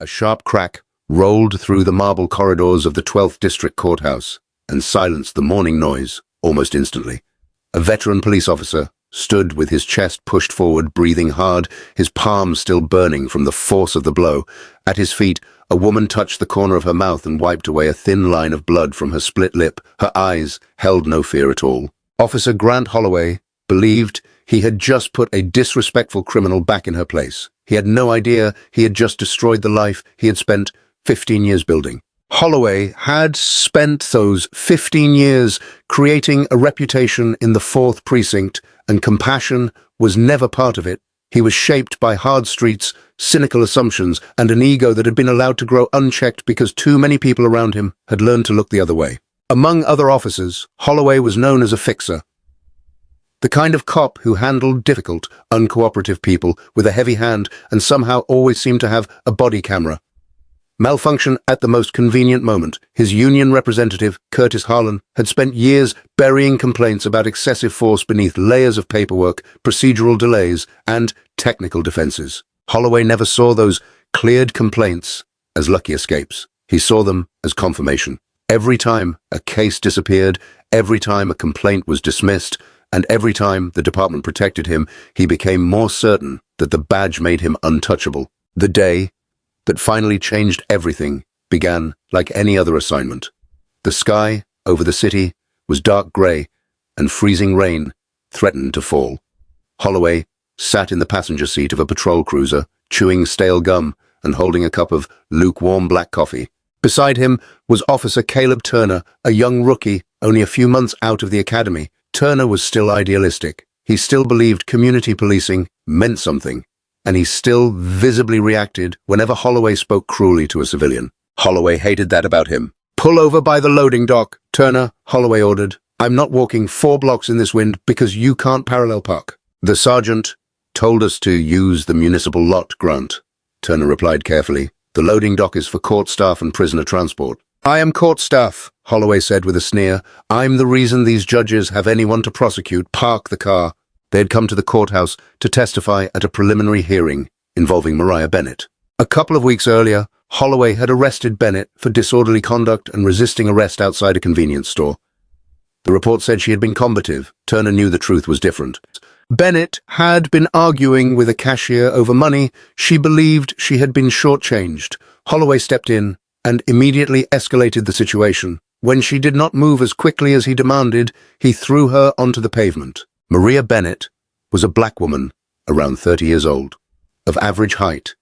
A sharp crack rolled through the marble corridors of the 12th District Courthouse and silenced the morning noise almost instantly. A veteran police officer stood with his chest pushed forward, breathing hard, his palms still burning from the force of the blow. At his feet, a woman touched the corner of her mouth and wiped away a thin line of blood from her split lip. Her eyes held no fear at all. Officer Grant Holloway believed he had just put a disrespectful criminal back in her place. He had no idea he had just destroyed the life he had spent 15 years building. Holloway had spent those 15 years creating a reputation in the 4th Precinct, and compassion was never part of it. He was shaped by hard streets, cynical assumptions, and an ego that had been allowed to grow unchecked because too many people around him had learned to look the other way. Among other officers, Holloway was known as a fixer. The kind of cop who handled difficult, uncooperative people with a heavy hand and somehow always seemed to have a body camera. Malfunction at the most convenient moment. His union representative, Curtis Harlan, had spent years burying complaints about excessive force beneath layers of paperwork, procedural delays, and technical defenses. Holloway never saw those cleared complaints as lucky escapes. He saw them as confirmation. Every time a case disappeared, every time a complaint was dismissed, and every time the department protected him, he became more certain that the badge made him untouchable. The day that finally changed everything began like any other assignment. The sky over the city was dark gray, and freezing rain threatened to fall. Holloway sat in the passenger seat of a patrol cruiser, chewing stale gum and holding a cup of lukewarm black coffee. Beside him was Officer Caleb Turner, a young rookie only a few months out of the academy. Turner was still idealistic. He still believed community policing meant something, and he still visibly reacted whenever Holloway spoke cruelly to a civilian. Holloway hated that about him. "Pull over by the loading dock, Turner," Holloway ordered. "I'm not walking 4 blocks in this wind because you can't parallel park." "The sergeant told us to use the municipal lot, Grant," Turner replied carefully. "The loading dock is for court staff and prisoner transport." "I am court staff," Holloway said with a sneer. "I'm the reason these judges have anyone to prosecute. Park the car." They had come to the courthouse to testify at a preliminary hearing involving Mariah Bennett. A couple of weeks earlier, Holloway had arrested Bennett for disorderly conduct and resisting arrest outside a convenience store. The report said she had been combative. Turner knew the truth was different. Bennett had been arguing with a cashier over money. She believed she had been shortchanged. Holloway stepped in and immediately escalated the situation. When she did not move as quickly as he demanded, he threw her onto the pavement. Maria Bennett was a black woman, around 30 years old, of average height,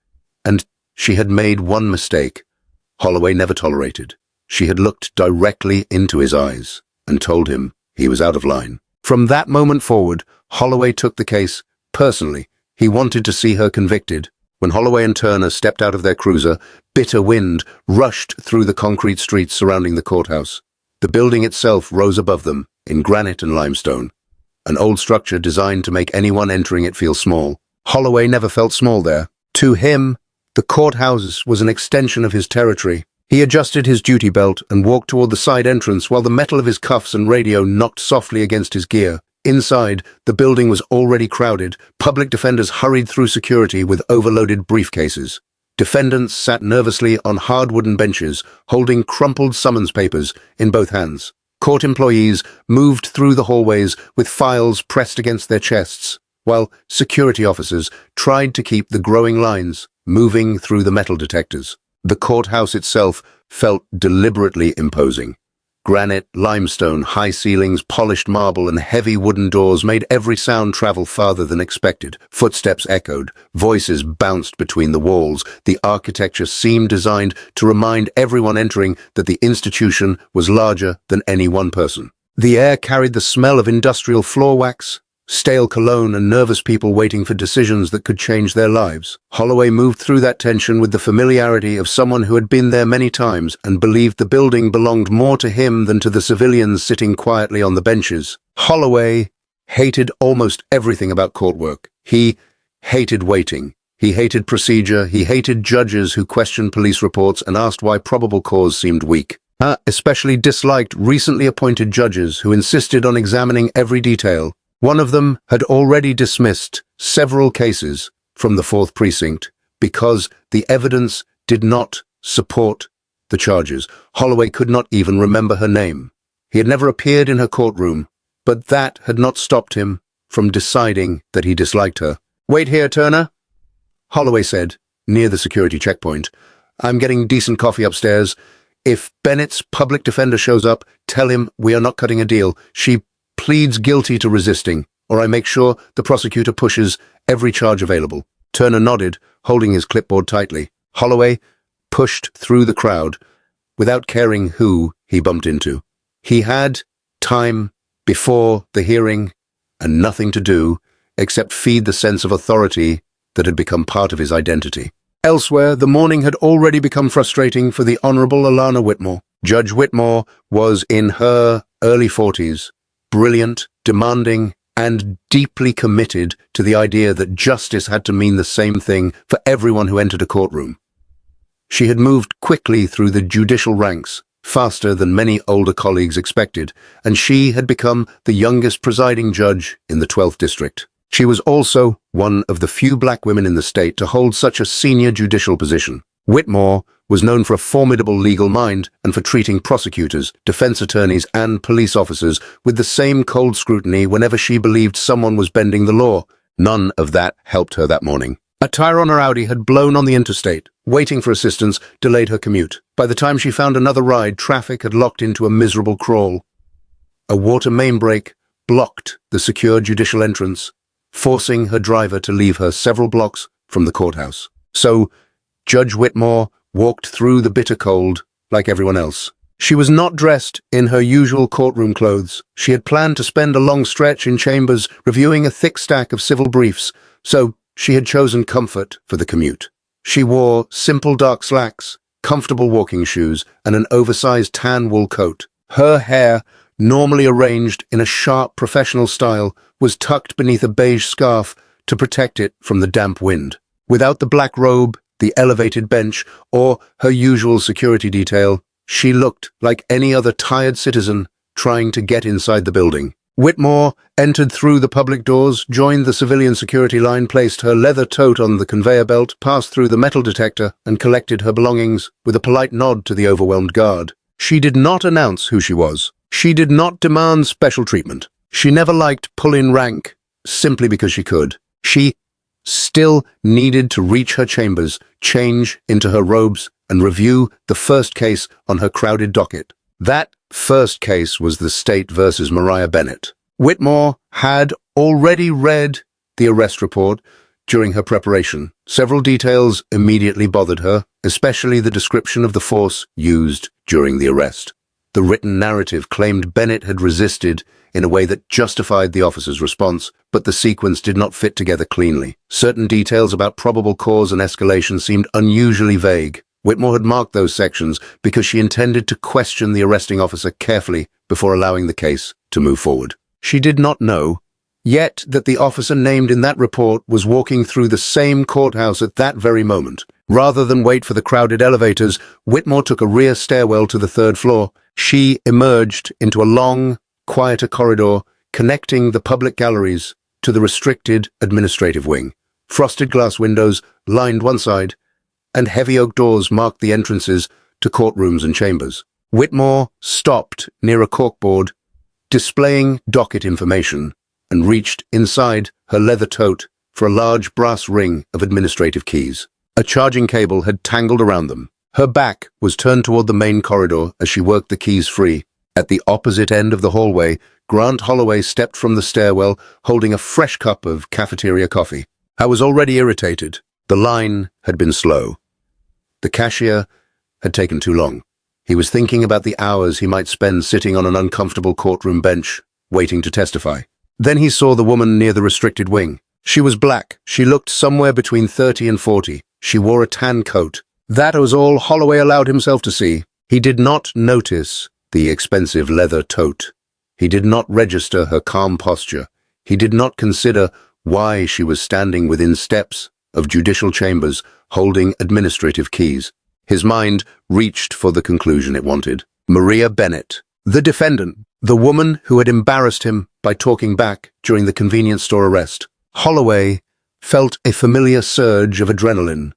and she had made one mistake Holloway never tolerated. She had looked directly into his eyes and told him he was out of line. From that moment forward, Holloway took the case personally. He wanted to see her convicted. When Holloway and Turner stepped out of their cruiser, bitter wind rushed through the concrete streets surrounding the courthouse. The building itself rose above them, in granite and limestone, an old structure designed to make anyone entering it feel small. Holloway never felt small there. To him, the courthouse was an extension of his territory. He adjusted his duty belt and walked toward the side entrance while the metal of his cuffs and radio knocked softly against his gear. Inside, the building was already crowded. Public defenders hurried through security with overloaded briefcases. Defendants sat nervously on hard wooden benches, holding crumpled summons papers in both hands. Court employees moved through the hallways with files pressed against their chests, while security officers tried to keep the growing lines moving through the metal detectors. The courthouse itself felt deliberately imposing. Granite, limestone, high ceilings, polished marble, and heavy wooden doors made every sound travel farther than expected. Footsteps echoed, voices bounced between the walls. The architecture seemed designed to remind everyone entering that the institution was larger than any one person. The air carried the smell of industrial floor wax, stale cologne, and nervous people waiting for decisions that could change their lives. Holloway moved through that tension with the familiarity of someone who had been there many times and believed the building belonged more to him than to the civilians sitting quietly on the benches. Holloway hated almost everything about court work. He hated waiting. He hated procedure. He hated judges who questioned police reports and asked why probable cause seemed weak. Especially disliked recently appointed judges who insisted on examining every detail. One of them had already dismissed several cases from the 4th Precinct because the evidence did not support the charges. Holloway could not even remember her name. He had never appeared in her courtroom, but that had not stopped him from deciding that he disliked her. "Wait here, Turner," Holloway said, near the security checkpoint. "I'm getting decent coffee upstairs. If Bennett's public defender shows up, tell him we are not cutting a deal. She pleads guilty to resisting, or I make sure the prosecutor pushes every charge available." Turner nodded, holding his clipboard tightly. Holloway pushed through the crowd without caring who he bumped into. He had time before the hearing and nothing to do except feed the sense of authority that had become part of his identity. Elsewhere, the morning had already become frustrating for the Honorable Alana Whitmore. Judge Whitmore was in her early 40s, brilliant, demanding, and deeply committed to the idea that justice had to mean the same thing for everyone who entered a courtroom. She had moved quickly through the judicial ranks, faster than many older colleagues expected, and she had become the youngest presiding judge in the 12th District. She was also one of the few black women in the state to hold such a senior judicial position. Whitmore was known for a formidable legal mind and for treating prosecutors, defense attorneys, and police officers with the same cold scrutiny whenever she believed someone was bending the law. None of that helped her that morning. A tire on her Audi had blown on the interstate. Waiting for assistance delayed her commute. By the time she found another ride, traffic had locked into a miserable crawl. A water main break blocked the secure judicial entrance, forcing her driver to leave her several blocks from the courthouse. So, Judge Whitmore walked through the bitter cold like everyone else. She was not dressed in her usual courtroom clothes. She had planned to spend a long stretch in chambers reviewing a thick stack of civil briefs, so she had chosen comfort for the commute. She wore simple dark slacks, comfortable walking shoes, and an oversized tan wool coat. Her hair, normally arranged in a sharp professional style, was tucked beneath a beige scarf to protect it from the damp wind. Without the black robe, the elevated bench, or her usual security detail, she looked like any other tired citizen trying to get inside the building. Whitmore entered through the public doors, joined the civilian security line, placed her leather tote on the conveyor belt, passed through the metal detector, and collected her belongings with a polite nod to the overwhelmed guard. She did not announce who she was. She did not demand special treatment. She never liked pull-in rank simply because she could. She still needed to reach her chambers, change into her robes, and review the first case on her crowded docket. That first case was the State versus Mariah Bennett. Whitmore had already read the arrest report during her preparation. Several details immediately bothered her, especially the description of the force used during the arrest. The written narrative claimed Bennett had resisted in a way that justified the officer's response, but the sequence did not fit together cleanly. Certain details about probable cause and escalation seemed unusually vague. Whitmore had marked those sections because she intended to question the arresting officer carefully before allowing the case to move forward. She did not know yet that the officer named in that report was walking through the same courthouse at that very moment. Rather than wait for the crowded elevators, Whitmore took a rear stairwell to the third floor. She emerged into a long, quieter corridor connecting the public galleries to the restricted administrative wing. Frosted glass windows lined one side, and heavy oak doors marked the entrances to courtrooms and chambers. Whitmore stopped near a corkboard displaying docket information and reached inside her leather tote for a large brass ring of administrative keys. A charging cable had tangled around them. Her back was turned toward the main corridor as she worked the keys free. At the opposite end of the hallway, Grant Holloway stepped from the stairwell holding a fresh cup of cafeteria coffee. I was already irritated. The line had been slow. The cashier had taken too long. He was thinking about the hours he might spend sitting on an uncomfortable courtroom bench, waiting to testify. Then he saw the woman near the restricted wing. She was black. She looked somewhere between 30 and 40. She wore a tan coat. That was all Holloway allowed himself to see. He did not notice the expensive leather tote. He did not register her calm posture. He did not consider why she was standing within steps of judicial chambers holding administrative keys. His mind reached for the conclusion it wanted. Maria Bennett, the defendant, the woman who had embarrassed him by talking back during the convenience store arrest. Holloway felt a familiar surge of adrenaline.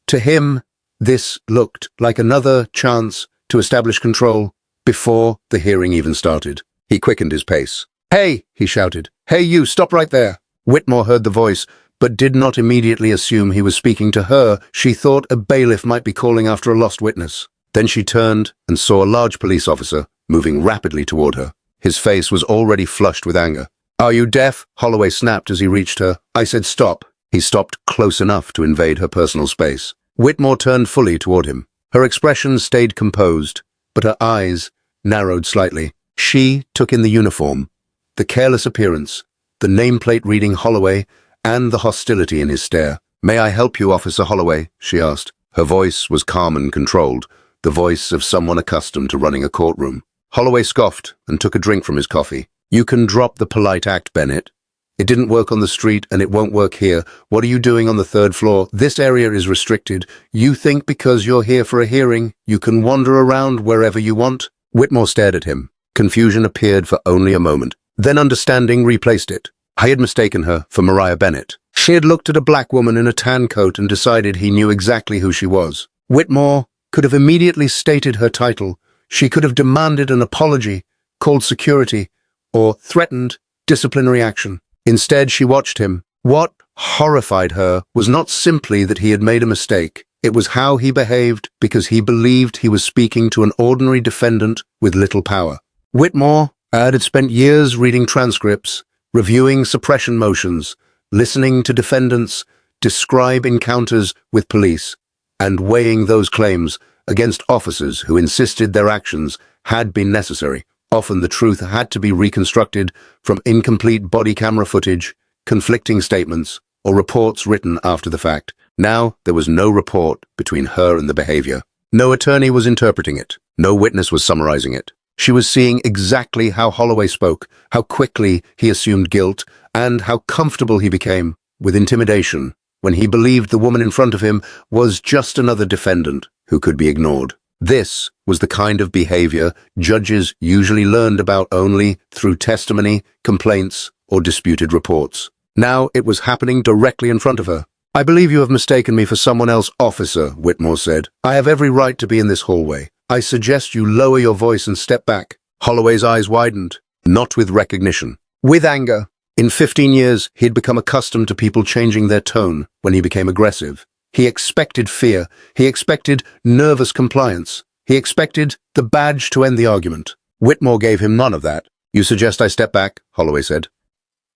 To him, This looked like another chance to establish control before the hearing even started. He quickened his pace. "Hey!" he shouted. "Hey you, stop right there!" Whitmore heard the voice, but did not immediately assume he was speaking to her. She thought a bailiff might be calling after a lost witness. Then she turned and saw a large police officer moving rapidly toward her. His face was already flushed with anger. "Are you deaf?" Holloway snapped as he reached her. "I said stop." He stopped close enough to invade her personal space. Whitmore turned fully toward him. Her expression stayed composed, but her eyes narrowed slightly. She took in the uniform, the careless appearance, the nameplate reading Holloway, and the hostility in his stare. "May I help you, Officer Holloway?" she asked. Her voice was calm and controlled, the voice of someone accustomed to running a courtroom. Holloway scoffed and took a drink from his coffee. "You can drop the polite act, Bennett. It didn't work on the street and it won't work here. What are you doing on the third floor? This area is restricted. You think because you're here for a hearing, you can wander around wherever you want?" Whitmore stared at him. Confusion appeared for only a moment. Then understanding replaced it. I had mistaken her for Mariah Bennett. She had looked at a black woman in a tan coat and decided he knew exactly who she was. Whitmore could have immediately stated her title. She could have demanded an apology, called security, or threatened disciplinary action. Instead, she watched him. What horrified her was not simply that he had made a mistake. It was how he behaved because he believed he was speaking to an ordinary defendant with little power. Whitmore had spent years reading transcripts, reviewing suppression motions, listening to defendants describe encounters with police, and weighing those claims against officers who insisted their actions had been necessary. Often the truth had to be reconstructed from incomplete body camera footage, conflicting statements, or reports written after the fact. Now there was no report between her and the behavior. No attorney was interpreting it. No witness was summarizing it. She was seeing exactly how Holloway spoke, how quickly he assumed guilt, and how comfortable he became with intimidation when he believed the woman in front of him was just another defendant who could be ignored. This was the kind of behavior judges usually learned about only through testimony, complaints, or disputed reports. Now it was happening directly in front of her. "I believe you have mistaken me for someone else, officer," Whitmore said. "I have every right to be in this hallway. I suggest you lower your voice and step back." Holloway's eyes widened, not with recognition, with anger. In 15 years, he had become accustomed to people changing their tone when he became aggressive. He expected fear. He expected nervous compliance. He expected the badge to end the argument. Whitmore gave him none of that. "You suggest I step back?" Holloway said.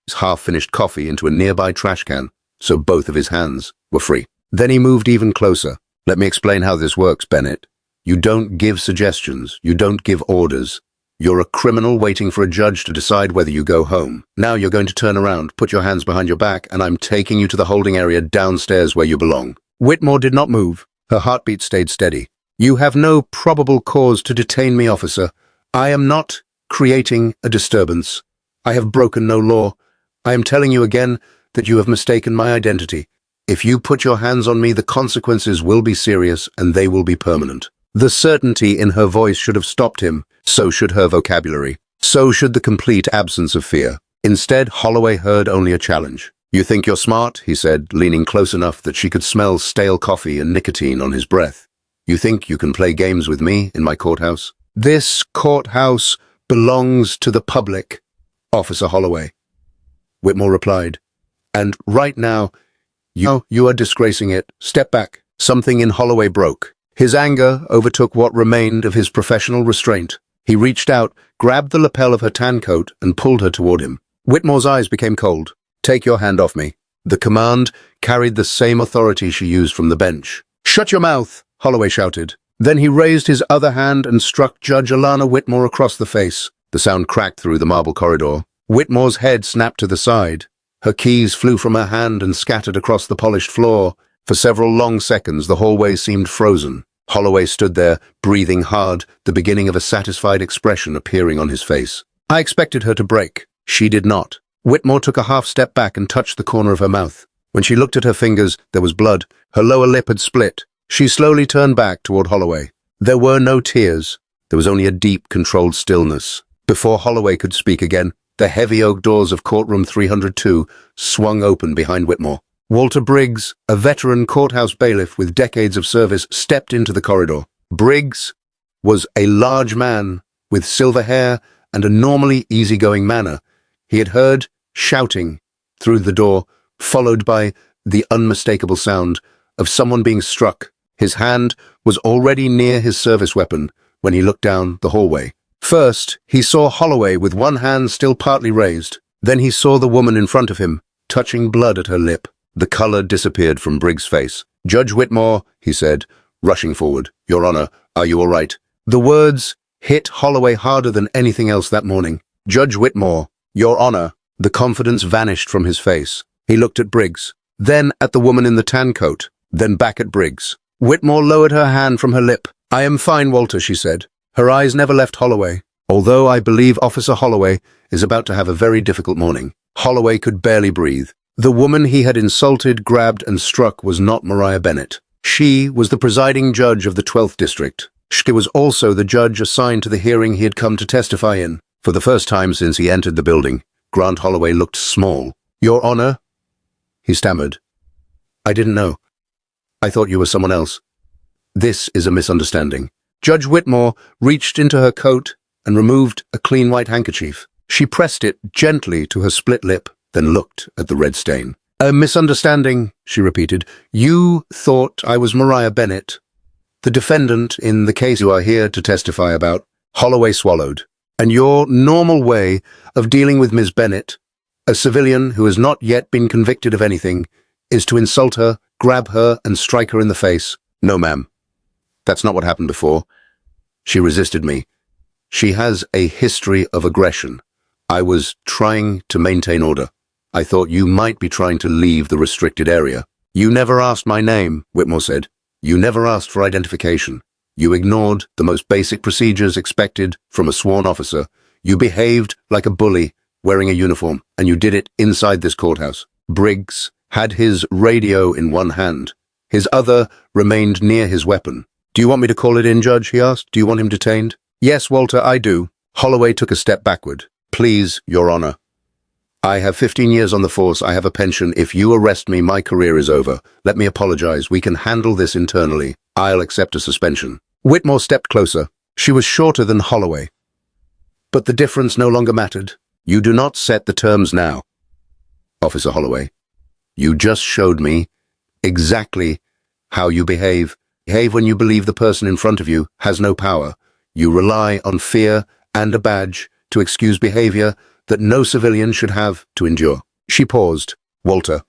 His half-finished coffee into a nearby trash can, so both of his hands were free. Then he moved even closer. "Let me explain how this works, Bennett. You don't give suggestions. You don't give orders. You're a criminal waiting for a judge to decide whether you go home. Now you're going to turn around, put your hands behind your back, and I'm taking you to the holding area downstairs where you belong." Whitmore did not move. Her heartbeat stayed steady. "You have no probable cause to detain me, officer. I am not creating a disturbance. I have broken no law. I am telling you again that you have mistaken my identity. If you put your hands on me, the consequences will be serious and they will be permanent." The certainty in her voice should have stopped him. So should her vocabulary. So should the complete absence of fear. Instead, Holloway heard only a challenge. "You think you're smart," he said, leaning close enough that she could smell stale coffee and nicotine on his breath. "You think you can play games with me in my courthouse?" "This courthouse belongs to the public, Officer Holloway," Whitmore replied. "And right now, you are disgracing it. Step back." Something in Holloway broke. His anger overtook what remained of his professional restraint. He reached out, grabbed the lapel of her tan coat, and pulled her toward him. Whitmore's eyes became cold. "Take your hand off me." The command carried the same authority she used from the bench. "Shut your mouth," Holloway shouted. Then he raised his other hand and struck Judge Alana Whitmore across the face. The sound cracked through the marble corridor. Whitmore's head snapped to the side. Her keys flew from her hand and scattered across the polished floor. For several long seconds, the hallway seemed frozen. Holloway stood there, breathing hard, the beginning of a satisfied expression appearing on his face. I expected her to break. She did not. Whitmore took a half step back and touched the corner of her mouth. When she looked at her fingers, there was blood. Her lower lip had split. She slowly turned back toward Holloway. There were no tears. There was only a deep, controlled stillness. Before Holloway could speak again, the heavy oak doors of courtroom 302 swung open behind Whitmore. Walter Briggs, a veteran courthouse bailiff with decades of service, stepped into the corridor. Briggs was a large man with silver hair and a normally easygoing manner. He had heard shouting through the door, followed by the unmistakable sound of someone being struck. His hand was already near his service weapon when he looked down the hallway. First, he saw Holloway with one hand still partly raised. Then he saw the woman in front of him, touching blood at her lip. The color disappeared from Briggs' face. "Judge Whitmore," he said, rushing forward. "Your Honor, are you all right?" The words hit Holloway harder than anything else that morning. "Judge Whitmore, Your Honor." The confidence vanished from his face. He looked at Briggs, then at the woman in the tan coat, then back at Briggs. Whitmore lowered her hand from her lip. "I am fine, Walter," she said. Her eyes never left Holloway. "Although I believe Officer Holloway is about to have a very difficult morning." Holloway could barely breathe. The woman he had insulted, grabbed, and struck was not Mariah Bennett. She was the presiding judge of the 12th District. She was also the judge assigned to the hearing he had come to testify in. For the first time since he entered the building, Grant Holloway looked small. "Your Honor," he stammered. "I didn't know. I thought you were someone else. This is a misunderstanding." Judge Whitmore reached into her coat and removed a clean white handkerchief. She pressed it gently to her split lip, then looked at the red stain. "A misunderstanding," she repeated. "You thought I was Mariah Bennett, the defendant in the case you are here to testify about." Holloway swallowed. "And your normal way of dealing with Ms. Bennett, a civilian who has not yet been convicted of anything, is to insult her, grab her, and strike her in the face." "No, ma'am. That's not what happened before. She resisted me. She has a history of aggression. I was trying to maintain order. I thought you might be trying to leave the restricted area." "You never asked my name," Whitmore said. "You never asked for identification. You ignored the most basic procedures expected from a sworn officer. You behaved like a bully wearing a uniform, and you did it inside this courthouse." Briggs had his radio in one hand. His other remained near his weapon. "Do you want me to call it in, Judge?" he asked. "Do you want him detained?" "Yes, Walter, I do." Holloway took a step backward. "Please, Your Honor. I have 15 years on the force. I have a pension. If you arrest me, my career is over. Let me apologize. We can handle this internally. I'll accept a suspension." Whitmore stepped closer. She was shorter than Holloway. But the difference no longer mattered. "You do not set the terms now, Officer Holloway. You just showed me exactly how you behave. Behave when you believe the person in front of you has no power. You rely on fear and a badge to excuse behavior that no civilian should have to endure." She paused. "Walter,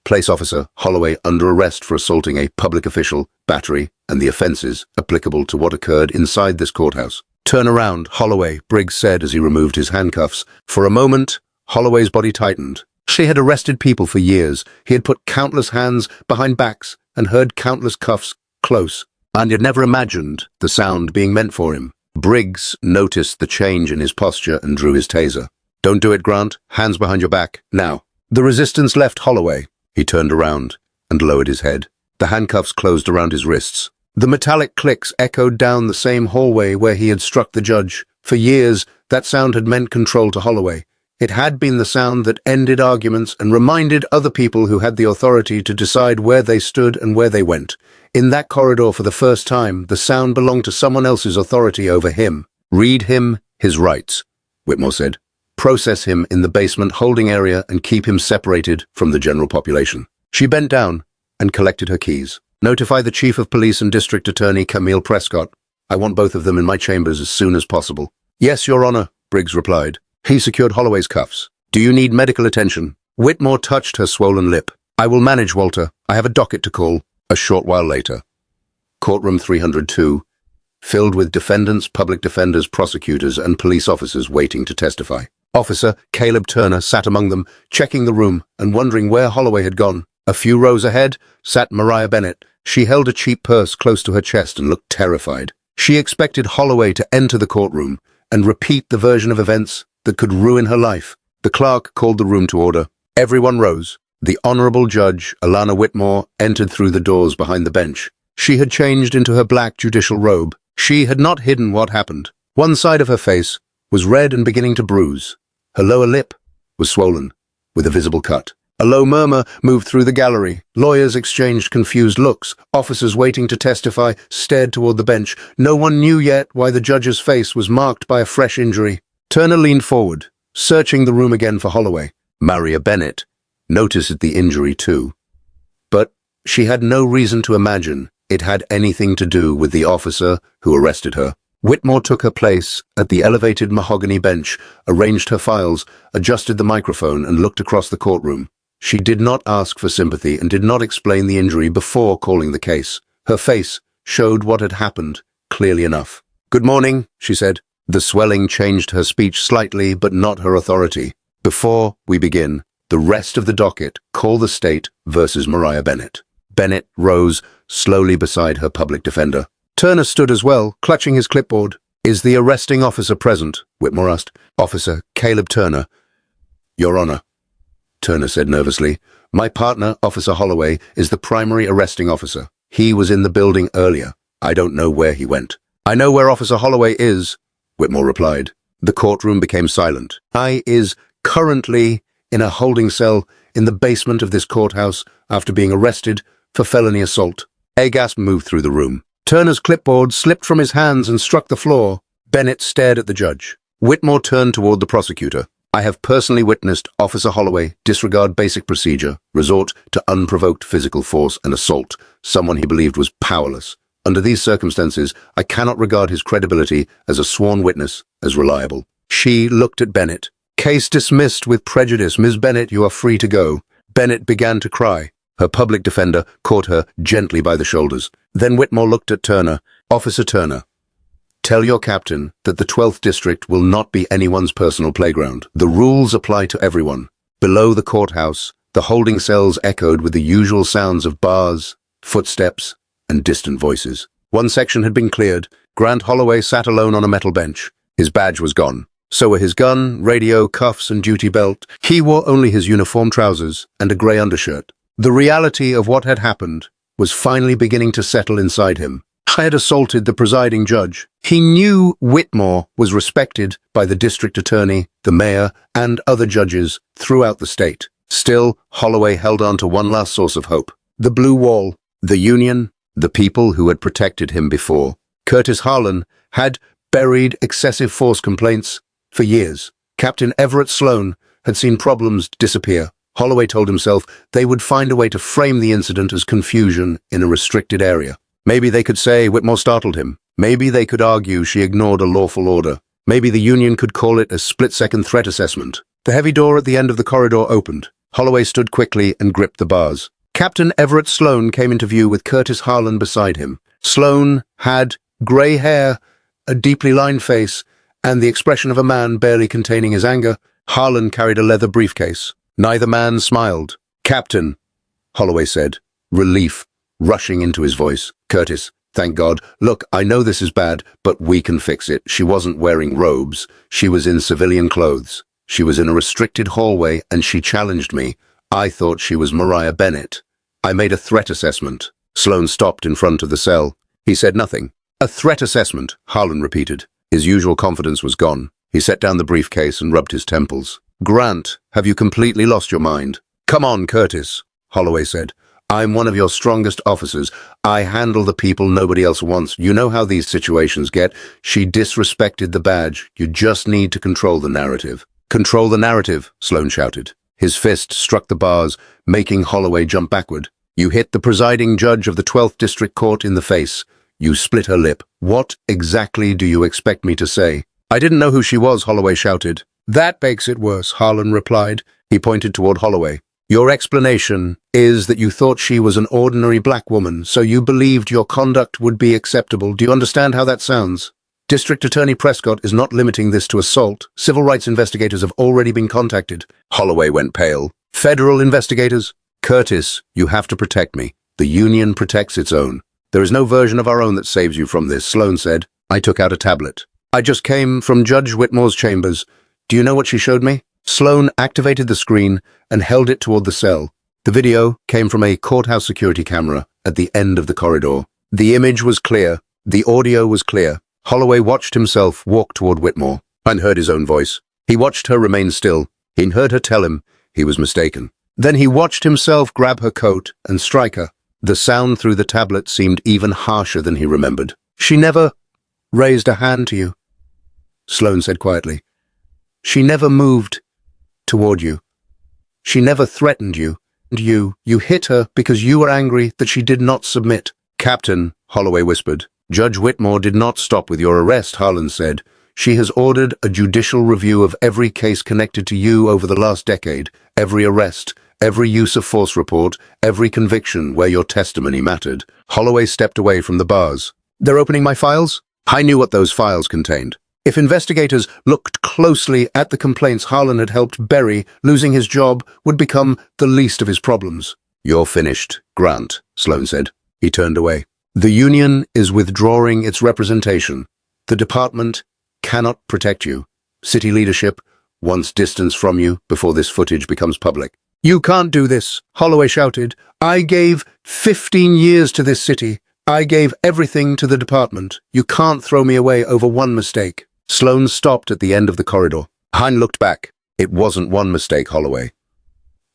place Officer Holloway under arrest for assaulting a public official, battery, and the offenses applicable to what occurred inside this courthouse." "Turn around, Holloway," Briggs said as he removed his handcuffs. For a moment, Holloway's body tightened. She had arrested people for years. He had put countless hands behind backs and heard countless cuffs close, and had never imagined the sound being meant for him. Briggs noticed the change in his posture and drew his taser. "Don't do it, Grant. Hands behind your back. Now." The resistance left Holloway. He turned around and lowered his head. The handcuffs closed around his wrists. The metallic clicks echoed down the same hallway where he had struck the judge. For years, that sound had meant control to Holloway. It had been the sound that ended arguments and reminded other people who had the authority to decide where they stood and where they went. In that corridor, for the first time, the sound belonged to someone else's authority over him. "Read him his rights," Whitmore said. "Process him in the basement holding area and keep him separated from the general population." She bent down and collected her keys. "Notify the Chief of Police and District Attorney Camille Prescott. I want both of them in my chambers as soon as possible." "Yes, Your Honor," Briggs replied. He secured Holloway's cuffs. "Do you need medical attention?" Whitmore touched her swollen lip. "I will manage, Walter. I have a docket to call." A short while later, courtroom 302, filled with defendants, public defenders, prosecutors, and police officers waiting to testify. Officer Caleb Turner sat among them, checking the room and wondering where Holloway had gone. A few rows ahead sat Mariah Bennett. She held a cheap purse close to her chest and looked terrified. She expected Holloway to enter the courtroom and repeat the version of events that could ruin her life. The clerk called the room to order. Everyone rose. The Honorable Judge, Alana Whitmore, entered through the doors behind the bench. She had changed into her black judicial robe. She had not hidden what happened. One side of her face was red and beginning to bruise. Her lower lip was swollen, with a visible cut. A low murmur moved through the gallery. Lawyers exchanged confused looks. Officers waiting to testify stared toward the bench. No one knew yet why the judge's face was marked by a fresh injury. Turner leaned forward, searching the room again for Holloway. Maria Bennett noticed the injury too. But she had no reason to imagine it had anything to do with the officer who arrested her. Whitmore took her place at the elevated mahogany bench, arranged her files, adjusted the microphone, and looked across the courtroom. She did not ask for sympathy and did not explain the injury before calling the case. Her face showed what had happened clearly enough. "Good morning," she said. The swelling changed her speech slightly, but not her authority. "Before we begin, the rest of the docket, call the state versus Maria Bennett." Bennett rose slowly beside her public defender. Turner stood as well, clutching his clipboard. "Is the arresting officer present?" Whitmore asked. "Officer Caleb Turner." "Your Honor," Turner said nervously. "My partner, Officer Holloway, is the primary arresting officer. He was in the building earlier. I don't know where he went." "I know where Officer Holloway is," Whitmore replied. The courtroom became silent. "I is currently in a holding cell in the basement of this courthouse after being arrested for felony assault." A gasp moved through the room. Turner's clipboard slipped from his hands and struck the floor. Bennett stared at the judge. Whitmore turned toward the prosecutor. "I have personally witnessed Officer Holloway disregard basic procedure, resort to unprovoked physical force and assault someone he believed was powerless. Under these circumstances, I cannot regard his credibility as a sworn witness as reliable." She looked at Bennett. "Case dismissed with prejudice. Ms. Bennett, you are free to go." Bennett began to cry. Her public defender caught her gently by the shoulders. Then Whitmore looked at Turner. "Officer Turner, tell your captain that the 12th District will not be anyone's personal playground. The rules apply to everyone." Below the courthouse, the holding cells echoed with the usual sounds of bars, footsteps, and distant voices. One section had been cleared. Grant Holloway sat alone on a metal bench. His badge was gone. So were his gun, radio, cuffs, and duty belt. He wore only his uniform trousers and a grey undershirt. The reality of what had happened was finally beginning to settle inside him. I had assaulted the presiding judge. He knew Whitmore was respected by the district attorney, the mayor, and other judges throughout the state. Still, Holloway held on to one last source of hope. The blue wall, the union, the people who had protected him before. Curtis Harlan had buried excessive force complaints for years. Captain Everett Sloan had seen problems disappear. Holloway told himself they would find a way to frame the incident as confusion in a restricted area. Maybe they could say Whitmore startled him. Maybe they could argue she ignored a lawful order. Maybe the union could call it a split-second threat assessment. The heavy door at the end of the corridor opened. Holloway stood quickly and gripped the bars. Captain Everett Sloan came into view with Curtis Harlan beside him. Sloan had grey hair, a deeply lined face, and the expression of a man barely containing his anger. Harlan carried a leather briefcase. Neither man smiled. "Captain," Holloway said, relief rushing into his voice. "Curtis, thank God. Look, I know this is bad, but we can fix it. She wasn't wearing robes. She was in civilian clothes. She was in a restricted hallway, and she challenged me. I thought she was Maria Bennett. I made a threat assessment." Sloan stopped in front of the cell. He said nothing. "A threat assessment," Harlan repeated. His usual confidence was gone. He set down the briefcase and rubbed his temples. "Grant, have you completely lost your mind?" "Come on, Curtis," Holloway said. "I'm one of your strongest officers. I handle the people nobody else wants. You know how these situations get. She disrespected the badge. You just need to control the narrative." "Control the narrative," Sloan shouted. His fist struck the bars, making Holloway jump backward. "You hit the presiding judge of the 12th District Court in the face. You split her lip. What exactly do you expect me to say?" "I didn't know who she was," Holloway shouted. "That makes it worse," Harlan replied. He pointed toward Holloway. "Your explanation is that you thought she was an ordinary black woman, so you believed your conduct would be acceptable. Do you understand how that sounds? District Attorney Prescott is not limiting this to assault. Civil rights investigators have already been contacted." Holloway went pale. "Federal investigators?" "Curtis, you have to protect me. The union protects its own. There is no version of our own that saves you from this," Sloan said. I took out a tablet. "I just came from Judge Whitmore's chambers. Do you know what she showed me?" Sloan activated the screen and held it toward the cell. The video came from a courthouse security camera at the end of the corridor. The image was clear. The audio was clear. Holloway watched himself walk toward Whitmore and heard his own voice. He watched her remain still. He heard her tell him he was mistaken. Then he watched himself grab her coat and strike her. The sound through the tablet seemed even harsher than he remembered. "She never raised a hand to you," Sloane said quietly. "She never moved toward you. She never threatened you. And you hit her because you were angry that she did not submit." "Captain," Holloway whispered, "Judge Whitmore did not stop with your arrest," Harlan said. "She has ordered a judicial review of every case connected to you over the last decade, every arrest, every use of force report, every conviction where your testimony mattered." Holloway stepped away from the bars. "They're opening my files?" I knew what those files contained. If investigators looked closely at the complaints Harlan had helped bury, losing his job would become the least of his problems. "You're finished, Grant," Sloane said. He turned away. "The union is withdrawing its representation. The department cannot protect you. City leadership wants distance from you before this footage becomes public." "You can't do this," Holloway shouted. "I gave 15 years to this city. I gave everything to the department. You can't throw me away over one mistake." Sloane stopped at the end of the corridor. Hein looked back. "It wasn't one mistake, Holloway.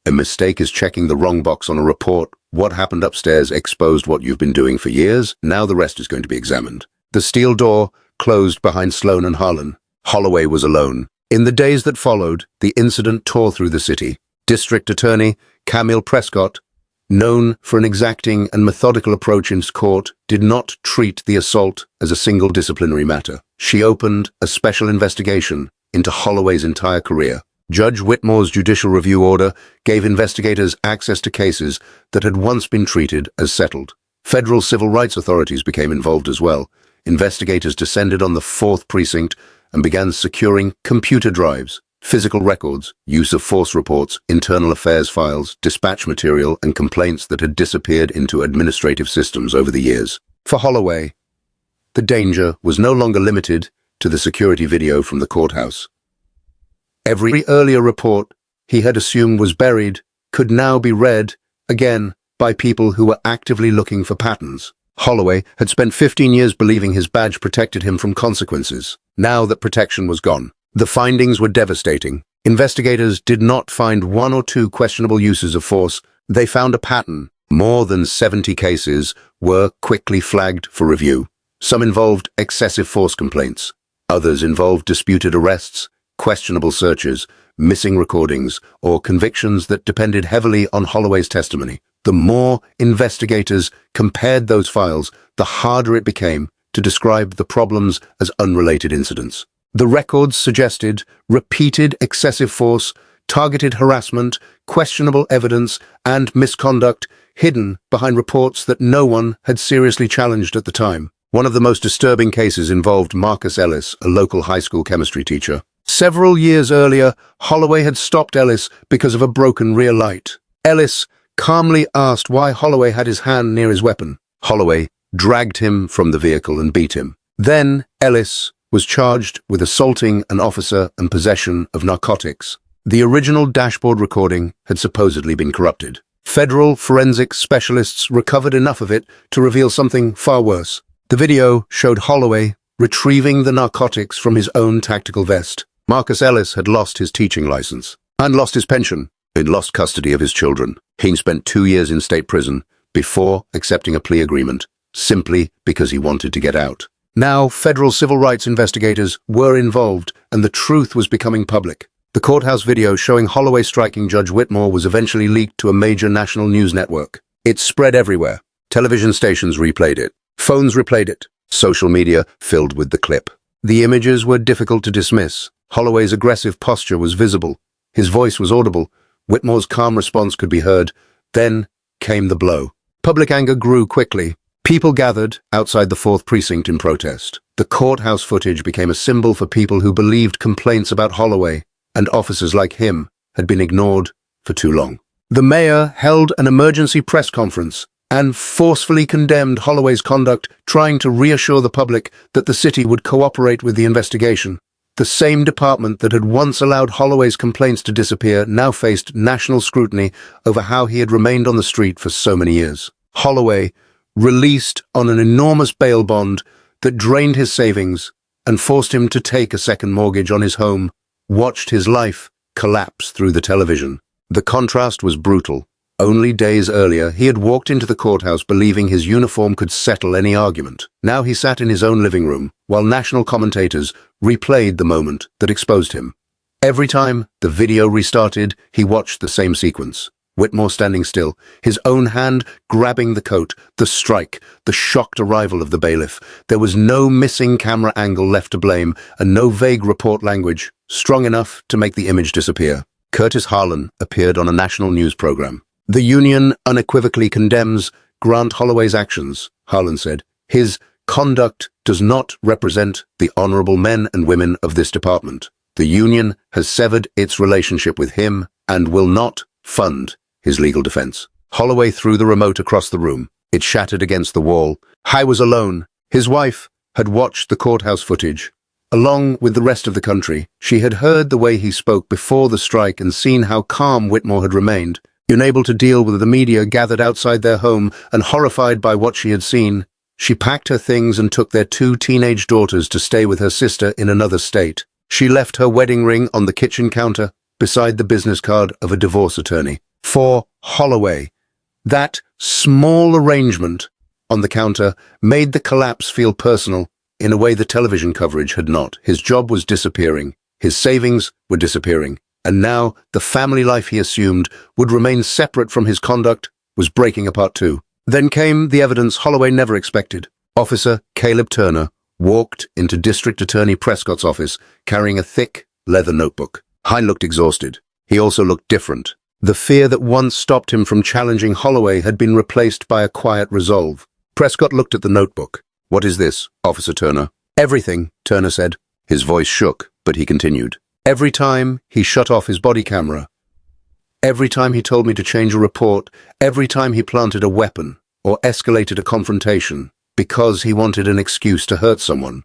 A mistake is checking the wrong box on a report. What happened upstairs exposed what you've been doing for years. Now the rest is going to be examined." The steel door closed behind Sloane and Harlan. Holloway was alone. In the days that followed, the incident tore through the city. District Attorney Camille Prescott, known for an exacting and methodical approach in court, did not treat the assault as a single disciplinary matter. She opened a special investigation into Holloway's entire career. Judge Whitmore's judicial review order gave investigators access to cases that had once been treated as settled. Federal civil rights authorities became involved as well. Investigators descended on the 4th Precinct and began securing computer drives, physical records, use of force reports, internal affairs files, dispatch material, and complaints that had disappeared into administrative systems over the years. For Holloway, the danger was no longer limited to the security video from the courthouse. Every earlier report he had assumed was buried could now be read again by people who were actively looking for patterns. Holloway had spent 15 years believing his badge protected him from consequences. Now that protection was gone. The findings were devastating. Investigators did not find one or two questionable uses of force. They found a pattern. More than 70 cases were quickly flagged for review. Some involved excessive force complaints. Others involved disputed arrests, questionable searches, missing recordings, or convictions that depended heavily on Holloway's testimony. The more investigators compared those files, the harder it became to describe the problems as unrelated incidents. The records suggested repeated excessive force, targeted harassment, questionable evidence, and misconduct hidden behind reports that no one had seriously challenged at the time. One of the most disturbing cases involved Marcus Ellis, a local high school chemistry teacher. Several years earlier, Holloway had stopped Ellis because of a broken rear light. Ellis calmly asked why Holloway had his hand near his weapon. Holloway dragged him from the vehicle and beat him. Then Ellis was charged with assaulting an officer and possession of narcotics. The original dashboard recording had supposedly been corrupted. Federal forensic specialists recovered enough of it to reveal something far worse. The video showed Holloway retrieving the narcotics from his own tactical vest. Marcus Ellis had lost his teaching license and lost his pension. He'd lost custody of his children. He spent 2 years in state prison before accepting a plea agreement, simply because he wanted to get out. Now, federal civil rights investigators were involved, and the truth was becoming public. The courthouse video showing Holloway striking Judge Whitmore was eventually leaked to a major national news network. It spread everywhere. Television stations replayed it. Phones replayed it. Social media filled with the clip. The images were difficult to dismiss. Holloway's aggressive posture was visible. His voice was audible. Whitmore's calm response could be heard. Then came the blow. Public anger grew quickly. People gathered outside the 4th Precinct in protest. The courthouse footage became a symbol for people who believed complaints about Holloway and officers like him had been ignored for too long. The mayor held an emergency press conference and forcefully condemned Holloway's conduct, trying to reassure the public that the city would cooperate with the investigation. The same department that had once allowed Holloway's complaints to disappear now faced national scrutiny over how he had remained on the street for so many years. Holloway, released on an enormous bail bond that drained his savings and forced him to take a second mortgage on his home, watched his life collapse through the television. The contrast was brutal. Only days earlier, he had walked into the courthouse believing his uniform could settle any argument. Now he sat in his own living room, while national commentators replayed the moment that exposed him. Every time the video restarted, he watched the same sequence. Whitmore standing still, his own hand grabbing the coat, the strike, the shocked arrival of the bailiff. There was no missing camera angle left to blame, and no vague report language strong enough to make the image disappear. Curtis Harlan appeared on a national news program. "The union unequivocally condemns Grant Holloway's actions," Harlan said. "His conduct does not represent the honorable men and women of this department. The union has severed its relationship with him and will not fund his legal defense." Holloway threw the remote across the room. It shattered against the wall. I was alone. His wife had watched the courthouse footage. Along with the rest of the country, she had heard the way he spoke before the strike and seen how calm Whitmore had remained. Unable to deal with the media gathered outside their home and horrified by what she had seen, she packed her things and took their 2 teenage daughters to stay with her sister in another state. She left her wedding ring on the kitchen counter beside the business card of a divorce attorney. For Holloway, that small arrangement on the counter made the collapse feel personal in a way the television coverage had not. His job was disappearing, his savings were disappearing, and now the family life he assumed would remain separate from his conduct was breaking apart too. Then came the evidence Holloway never expected. Officer Caleb Turner walked into District Attorney Prescott's office carrying a thick leather notebook. Hine looked exhausted. He also looked different. The fear that once stopped him from challenging Holloway had been replaced by a quiet resolve. Prescott looked at the notebook. "What is this, Officer Turner?" "Everything," Turner said. His voice shook, but he continued. "Every time he shut off his body camera, every time he told me to change a report, every time he planted a weapon or escalated a confrontation because he wanted an excuse to hurt someone.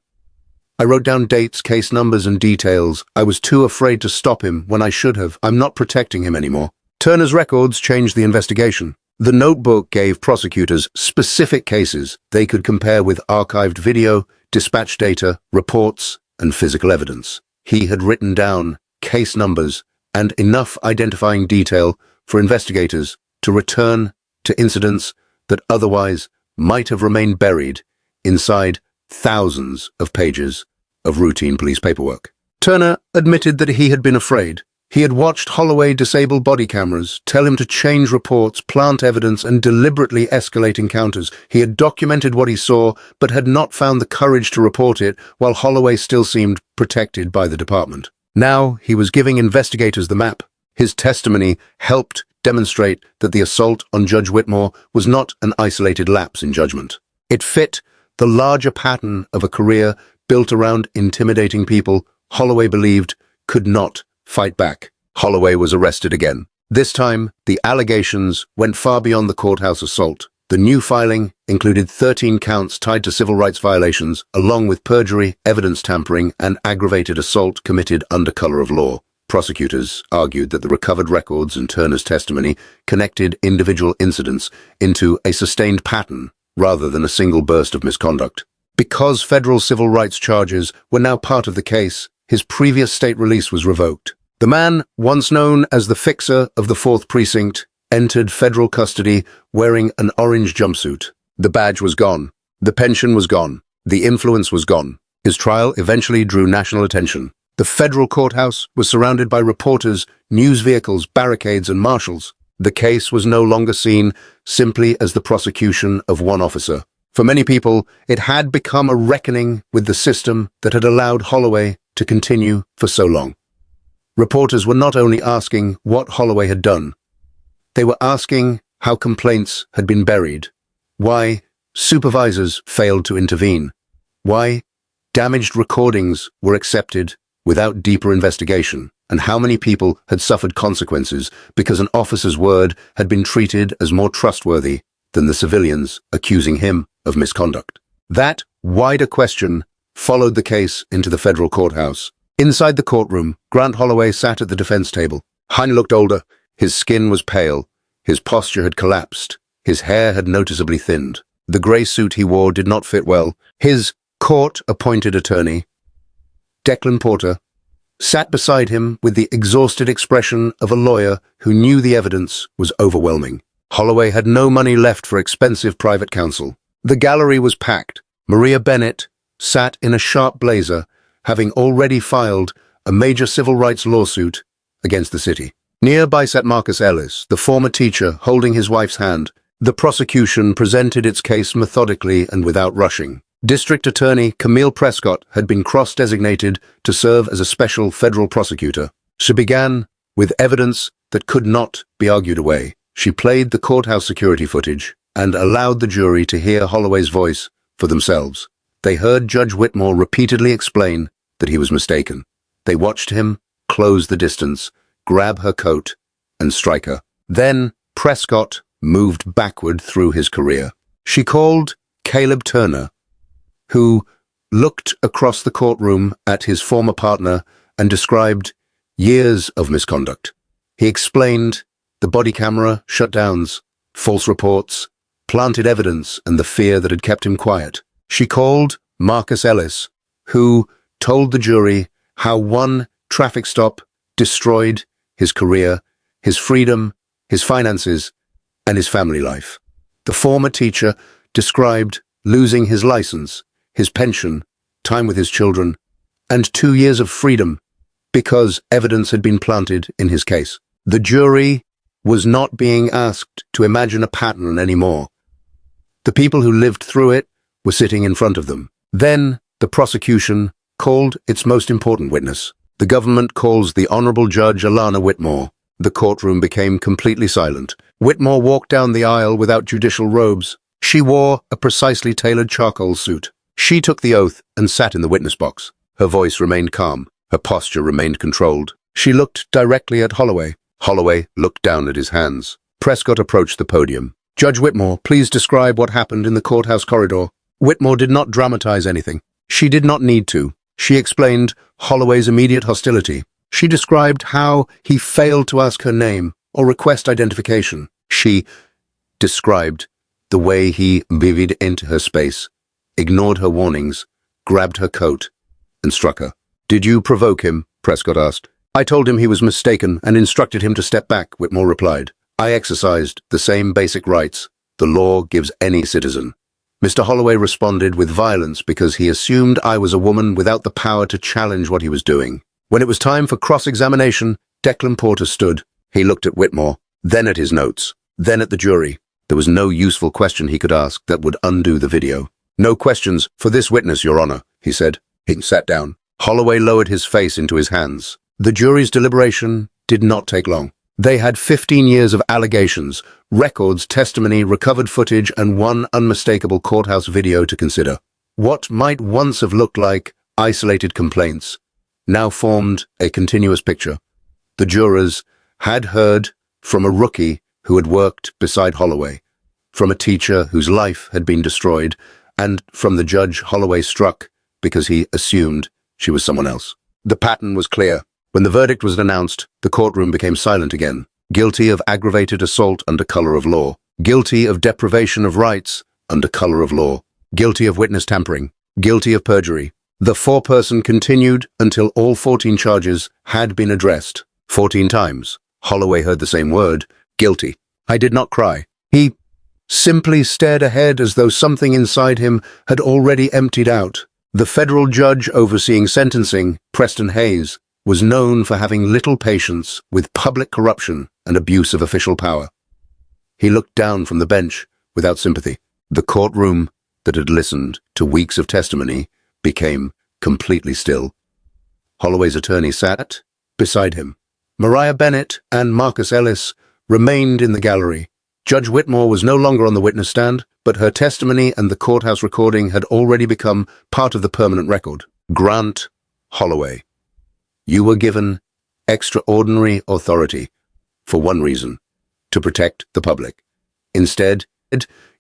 I wrote down dates, case numbers, and details. I was too afraid to stop him when I should have. I'm not protecting him anymore." Turner's records changed the investigation. The notebook gave prosecutors specific cases they could compare with archived video, dispatch data, reports, and physical evidence. He had written down case numbers and enough identifying detail for investigators to return to incidents that otherwise might have remained buried inside thousands of pages of routine police paperwork. Turner admitted that he had been afraid. He had watched Holloway disable body cameras, tell him to change reports, plant evidence, and deliberately escalate encounters. He had documented what he saw, but had not found the courage to report it, while Holloway still seemed protected by the department. Now he was giving investigators the map. His testimony helped demonstrate that the assault on Judge Whitmore was not an isolated lapse in judgment. It fit the larger pattern of a career built around intimidating people Holloway believed could not fight back. Holloway was arrested again. This time, the allegations went far beyond the courthouse assault. The new filing included 13 counts tied to civil rights violations, along with perjury, evidence tampering, and aggravated assault committed under color of law. Prosecutors argued that the recovered records and Turner's testimony connected individual incidents into a sustained pattern rather than a single burst of misconduct. Because federal civil rights charges were now part of the case, his previous state release was revoked. The man, once known as the fixer of the 4th Precinct, entered federal custody wearing an orange jumpsuit. The badge was gone. The pension was gone. The influence was gone. His trial eventually drew national attention. The federal courthouse was surrounded by reporters, news vehicles, barricades, and marshals. The case was no longer seen simply as the prosecution of one officer. For many people, it had become a reckoning with the system that had allowed Holloway to continue for so long. Reporters were not only asking what Holloway had done, they were asking how complaints had been buried, why supervisors failed to intervene, why damaged recordings were accepted without deeper investigation, and how many people had suffered consequences because an officer's word had been treated as more trustworthy than the civilians accusing him of misconduct. That wider question followed the case into the federal courthouse. Inside the courtroom, Grant Holloway sat at the defense table. Hine looked older. His skin was pale. His posture had collapsed. His hair had noticeably thinned. The gray suit he wore did not fit well. His court-appointed attorney, Declan Porter, sat beside him with the exhausted expression of a lawyer who knew the evidence was overwhelming. Holloway had no money left for expensive private counsel. The gallery was packed. Maria Bennett sat in a sharp blazer, having already filed a major civil rights lawsuit against the city. Nearby sat Marcus Ellis, the former teacher, holding his wife's hand. The prosecution presented its case methodically and without rushing. District Attorney Camille Prescott had been cross-designated to serve as a special federal prosecutor. She began with evidence that could not be argued away. She played the courthouse security footage and allowed the jury to hear Holloway's voice for themselves. They heard Judge Whitmore repeatedly explain that he was mistaken. They watched him close the distance, grab her coat, and strike her. Then Prescott moved backward through his career. She called Caleb Turner, who looked across the courtroom at his former partner and described years of misconduct. He explained the body camera shutdowns, false reports, planted evidence, and the fear that had kept him quiet. She called Marcus Ellis, who told the jury how one traffic stop destroyed his career, his freedom, his finances, and his family life. The former teacher described losing his license, his pension, time with his children, and 2 years of freedom because evidence had been planted in his case. The jury was not being asked to imagine a pattern anymore. The people who lived through it were sitting in front of them. Then the prosecution called its most important witness. The government calls the Honorable Judge Alana Whitmore. The courtroom became completely silent. Whitmore walked down the aisle without judicial robes. She wore a precisely tailored charcoal suit. She took the oath and sat in the witness box. Her voice remained calm. Her posture remained controlled. She looked directly at Holloway. Holloway looked down at his hands. Prescott approached the podium. Judge Whitmore, please describe what happened in the courthouse corridor. Whitmore did not dramatize anything. She did not need to. She explained Holloway's immediate hostility. She described how he failed to ask her name or request identification. She described the way he vivid into her space, ignored her warnings, grabbed her coat, and struck her. Did you provoke him? Prescott asked. I told him he was mistaken and instructed him to step back, Whitmore replied. I exercised the same basic rights the law gives any citizen. Mr. Holloway responded with violence because he assumed I was a woman without the power to challenge what he was doing. When it was time for cross-examination, Declan Porter stood. He looked at Whitmore, then at his notes, then at the jury. There was no useful question he could ask that would undo the video. No questions for this witness, Your Honor, he said. He sat down. Holloway lowered his face into his hands. The jury's deliberation did not take long. They had 15 years of allegations, records, testimony, recovered footage, and one unmistakable courthouse video to consider. What might once have looked like isolated complaints now formed a continuous picture. The jurors had heard from a rookie who had worked beside Holloway, from a teacher whose life had been destroyed, and from the judge Holloway struck because he assumed she was someone else. The pattern was clear. When the verdict was announced, the courtroom became silent again. Guilty of aggravated assault under color of law. Guilty of deprivation of rights under color of law. Guilty of witness tampering. Guilty of perjury. The foreperson continued until all 14 charges had been addressed. 14 times. Holloway heard the same word, guilty. I did not cry. He simply stared ahead as though something inside him had already emptied out. The federal judge overseeing sentencing, Preston Hayes, was known for having little patience with public corruption and abuse of official power. He looked down from the bench without sympathy. The courtroom that had listened to weeks of testimony became completely still. Holloway's attorney sat beside him. Maria Bennett and Marcus Ellis remained in the gallery. Judge Whitmore was no longer on the witness stand, but her testimony and the courthouse recording had already become part of the permanent record. Grant Holloway, you were given extraordinary authority for one reason, to protect the public. Instead,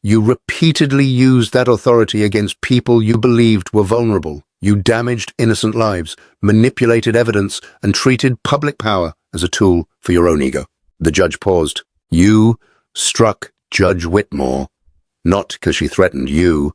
you repeatedly used that authority against people you believed were vulnerable. You damaged innocent lives, manipulated evidence, and treated public power as a tool for your own ego. The judge paused. You struck Judge Whitmore, not because she threatened you,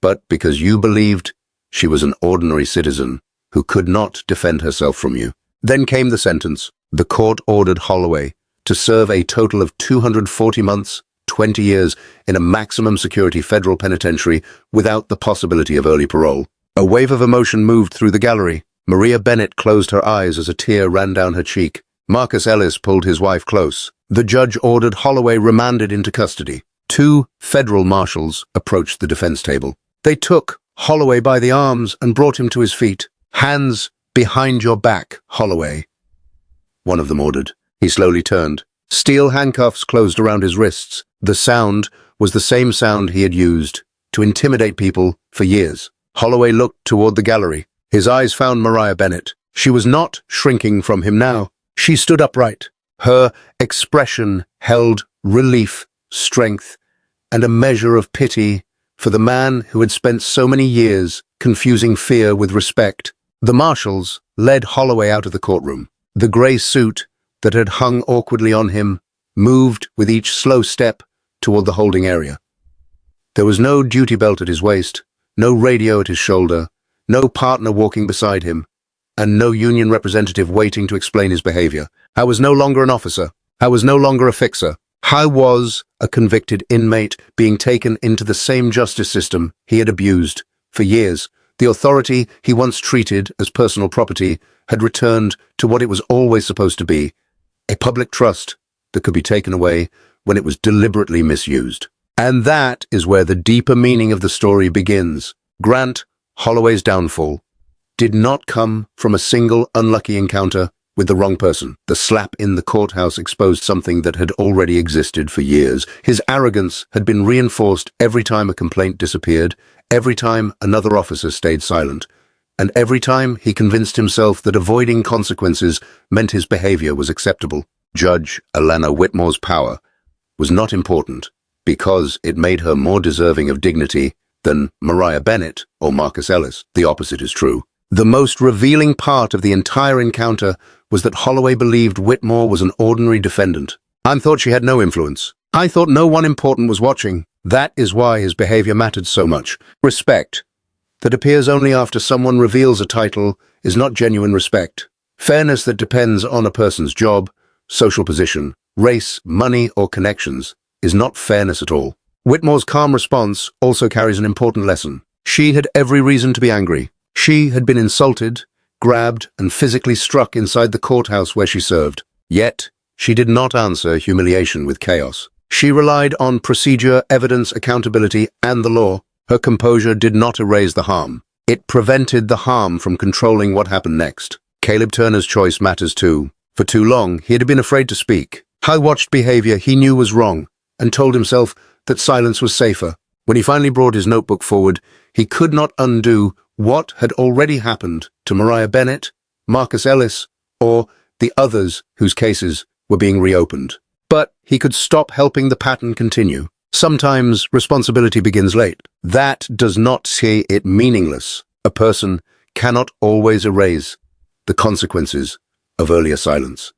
but because you believed she was an ordinary citizen who could not defend herself from you. Then came the sentence. The court ordered Holloway to serve a total of 240 months, 20 years, in a maximum security federal penitentiary without the possibility of early parole. A wave of emotion moved through the gallery. Maria Bennett closed her eyes as a tear ran down her cheek. Marcus Ellis pulled his wife close. The judge ordered Holloway remanded into custody. Two federal marshals approached the defense table. They took Holloway by the arms and brought him to his feet. "Hands behind your back, Holloway," one of them ordered. He slowly turned. Steel handcuffs closed around his wrists. The sound was the same sound he had used to intimidate people for years. Holloway looked toward the gallery. His eyes found Maria Bennett. She was not shrinking from him now. She stood upright. Her expression held relief, strength, and a measure of pity for the man who had spent so many years confusing fear with respect. The marshals led Holloway out of the courtroom. The grey suit that had hung awkwardly on him moved with each slow step toward the holding area. There was no duty belt at his waist, no radio at his shoulder, no partner walking beside him, and no union representative waiting to explain his behavior. I was no longer an officer. I was no longer a fixer. I was a convicted inmate being taken into the same justice system he had abused for years. The authority he once treated as personal property had returned to what it was always supposed to be, a public trust that could be taken away when it was deliberately misused. And that is where the deeper meaning of the story begins. Grant Holloway's downfall did not come from a single unlucky encounter with the wrong person. The slap in the courthouse exposed something that had already existed for years. His arrogance had been reinforced every time a complaint disappeared, every time another officer stayed silent, and every time he convinced himself that avoiding consequences meant his behavior was acceptable. Judge Alana Whitmore's power was not important because it made her more deserving of dignity than Maria Bennett or Marcus Ellis. The opposite is true. The most revealing part of the entire encounter was that Holloway believed Whitmore was an ordinary defendant. I thought she had no influence. I thought no one important was watching. That is why his behavior mattered so much. Respect that appears only after someone reveals a title is not genuine respect. Fairness that depends on a person's job, social position, race, money, or connections is not fairness at all. Whitmore's calm response also carries an important lesson. She had every reason to be angry. She had been insulted, grabbed, and physically struck inside the courthouse where she served. Yet, she did not answer humiliation with chaos. She relied on procedure, evidence, accountability, and the law. Her composure did not erase the harm. It prevented the harm from controlling what happened next. Caleb Turner's choice matters too. For too long, he had been afraid to speak. He watched behavior he knew was wrong and told himself that silence was safer. When he finally brought his notebook forward, he could not undo what had already happened to Maria Bennett, Marcus Ellis, or the others whose cases were being reopened. But he could stop helping the pattern continue. Sometimes responsibility begins late. That does not say it meaningless. A person cannot always erase the consequences of earlier silence.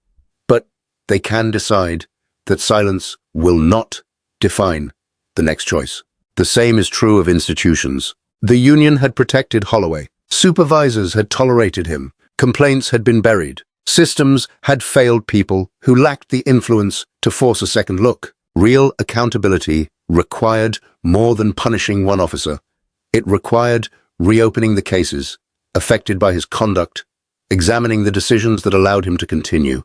But they can decide that silence will not define the next choice. The same is true of institutions. The union had protected Holloway. Supervisors had tolerated him. Complaints had been buried. Systems had failed people who lacked the influence to force a second look. Real accountability required more than punishing one officer. It required reopening the cases affected by his conduct, examining the decisions that allowed him to continue,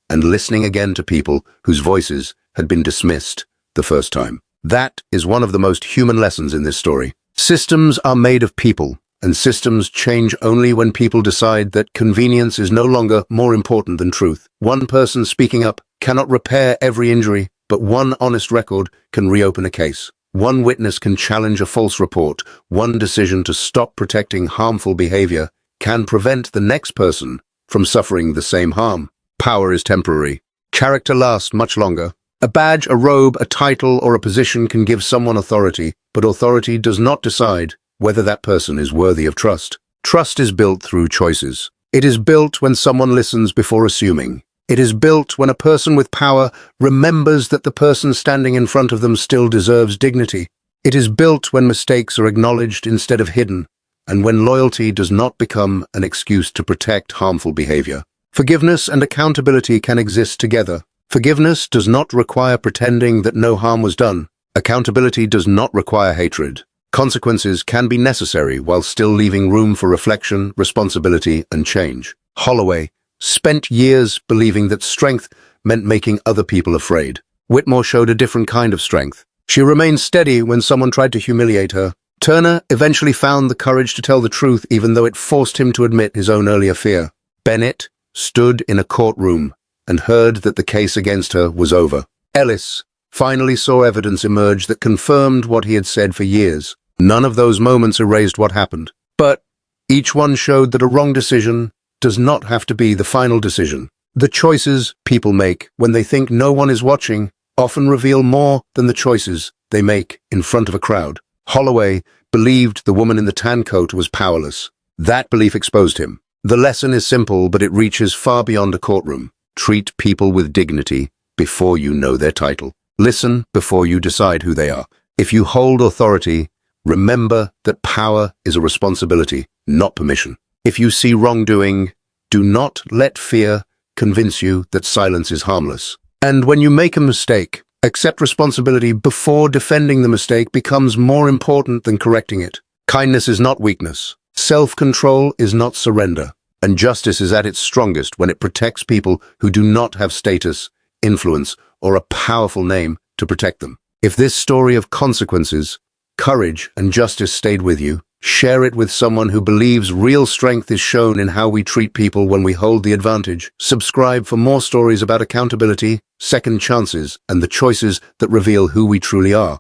and listening again to people whose voices had been dismissed the first time. That is one of the most human lessons in this story. Systems are made of people, and systems change only when people decide that convenience is no longer more important than truth. One person speaking up cannot repair every injury, but one honest record can reopen a case. One witness can challenge a false report. One decision to stop protecting harmful behavior can prevent the next person from suffering the same harm. Power is temporary. Character lasts much longer. A badge, a robe, a title, or a position can give someone authority, but authority does not decide whether that person is worthy of trust. Trust is built through choices. It is built when someone listens before assuming. It is built when a person with power remembers that the person standing in front of them still deserves dignity. It is built when mistakes are acknowledged instead of hidden, and when loyalty does not become an excuse to protect harmful behavior. Forgiveness and accountability can exist together. Forgiveness does not require pretending that no harm was done. Accountability does not require hatred. Consequences can be necessary while still leaving room for reflection, responsibility, and change. Holloway spent years believing that strength meant making other people afraid. Whitmore showed a different kind of strength. She remained steady when someone tried to humiliate her. Turner eventually found the courage to tell the truth even though it forced him to admit his own earlier fear. Bennett stood in a courtroom and heard that the case against her was over. Ellis finally saw evidence emerge that confirmed what he had said for years. None of those moments erased what happened, but each one showed that a wrong decision does not have to be the final decision. The choices people make when they think no one is watching often reveal more than the choices they make in front of a crowd. Holloway believed the woman in the tan coat was powerless. That belief exposed him. The lesson is simple, but it reaches far beyond a courtroom. Treat people with dignity before you know their title. Listen before you decide who they are. If you hold authority, remember that power is a responsibility, not permission. If you see wrongdoing, do not let fear convince you that silence is harmless. And when you make a mistake, accept responsibility before defending the mistake becomes more important than correcting it. Kindness is not weakness. Self-control is not surrender. And justice is at its strongest when it protects people who do not have status, influence, or a powerful name to protect them. If this story of consequences, courage, and justice stayed with you, share it with someone who believes real strength is shown in how we treat people when we hold the advantage. Subscribe for more stories about accountability, second chances, and the choices that reveal who we truly are.